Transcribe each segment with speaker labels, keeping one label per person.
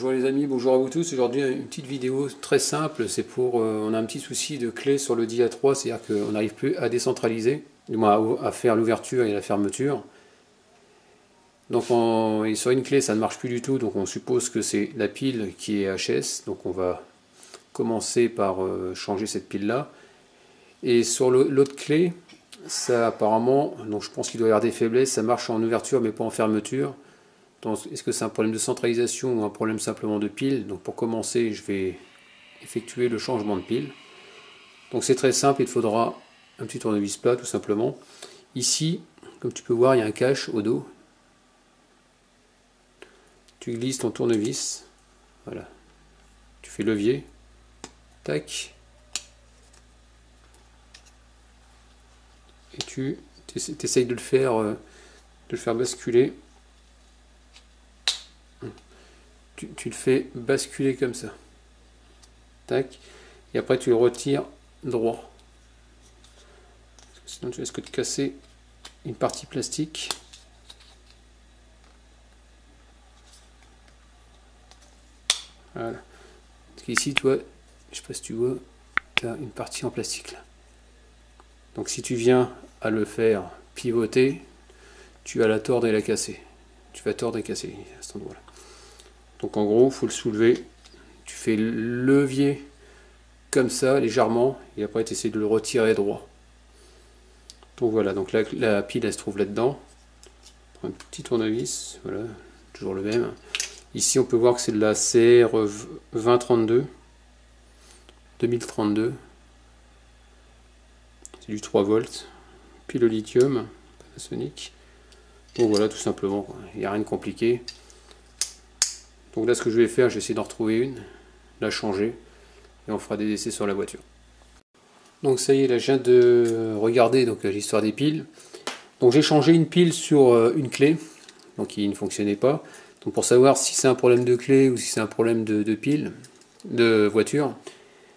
Speaker 1: Bonjour les amis, bonjour à vous tous. Aujourd'hui une petite vidéo très simple, c'est pour on a un petit souci de clé sur le dia 3, c'est-à-dire qu'on n'arrive plus à décentraliser, du moins à faire l'ouverture et la fermeture. Donc et sur une clé ça ne marche plus du tout, donc on suppose que c'est la pile qui est HS, donc on va commencer par changer cette pile là. Et sur l'autre clé, ça apparemment, donc je pense qu'il doit y avoir des faiblesses, ça marche en ouverture mais pas en fermeture. Est-ce que c'est un problème de centralisation ou un problème simplement de pile? Donc pour commencer, je vais effectuer le changement de pile. Donc c'est très simple, il faudra un petit tournevis plat tout simplement. Ici, comme tu peux voir, il y a un cache au dos. Tu glisses ton tournevis, voilà. Tu fais levier, tac. Et tu essayes de le faire basculer. Tu le fais basculer comme ça. Tac. Et après tu le retires droit. Sinon tu risques de casser une partie plastique. Voilà. Parce qu'ici, tu vois, je sais pas si tu vois, tu as une partie en plastique là. Donc si tu viens à le faire pivoter, tu vas la tordre et la casser. Tu vas tordre et casser à cet endroit-là. Donc en gros, il faut le soulever. Tu fais le levier comme ça, légèrement, et après tu essaies de le retirer droit. Donc voilà, donc là, la pile elle se trouve là-dedans. Un petit tournevis, voilà, toujours le même. Ici on peut voir que c'est de la CR 2032, 2032. C'est du 3 volts. Pile au lithium, Panasonic. Donc voilà, tout simplement, il n'y a rien de compliqué. Donc là, ce que je vais faire, je vais essayer d'en retrouver une, la changer, et on fera des essais sur la voiture. Donc ça y est, là, je viens de regarder l'histoire des piles. Donc j'ai changé une pile sur une clé, donc il ne fonctionnait pas. Donc pour savoir si c'est un problème de clé ou si c'est un problème de pile, de voiture,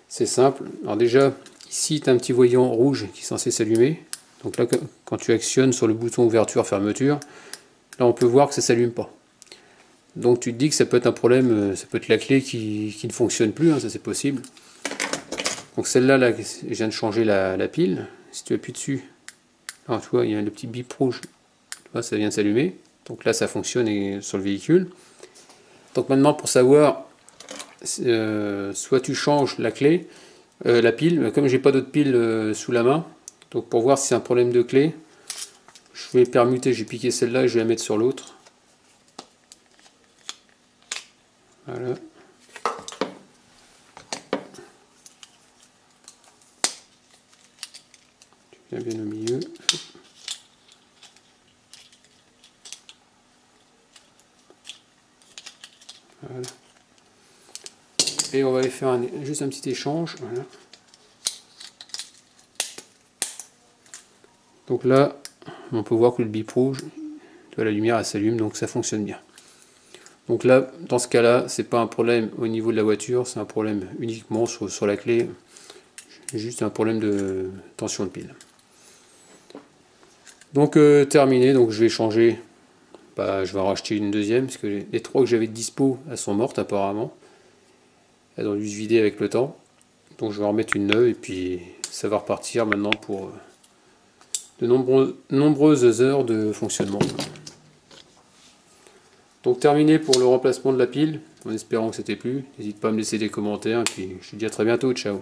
Speaker 1: c'est simple. Alors déjà, ici, tu as un petit voyant rouge qui est censé s'allumer. Donc là, quand tu actionnes sur le bouton ouverture-fermeture, là on peut voir que ça ne s'allume pas. Donc tu te dis que ça peut être un problème, ça peut être la clé qui ne fonctionne plus, hein, ça c'est possible. Donc celle-là, là, je viens de changer la pile. Si tu appuies dessus, alors, tu vois, il y a le petit bip rouge, tu vois, ça vient de s'allumer. Donc là, ça fonctionne sur le véhicule. Donc maintenant, pour savoir, soit tu changes la clé, la pile, comme j'ai pas d'autre pile sous la main, donc pour voir si c'est un problème de clé, je vais permuter, j'ai piqué celle-là et je vais la mettre sur l'autre. Voilà. Tu viens bien au milieu. Voilà. Et on va aller faire juste un petit échange. Voilà. Donc là, on peut voir que le bip rouge, tu vois, la lumière elle s'allume, donc ça fonctionne bien. Donc là, dans ce cas-là, c'est pas un problème au niveau de la voiture, c'est un problème uniquement sur la clé, juste un problème de tension de pile. Donc terminé, donc je vais changer, je vais en racheter une deuxième, parce que les trois que j'avais de dispo, elles sont mortes apparemment. Elles ont dû se vider avec le temps. Donc je vais en remettre une neuve, et puis ça va repartir maintenant pour de nombreuses heures de fonctionnement. Donc terminé pour le remplacement de la pile, en espérant que c'était plu. N'hésite pas à me laisser des commentaires, et puis je te dis à très bientôt, ciao.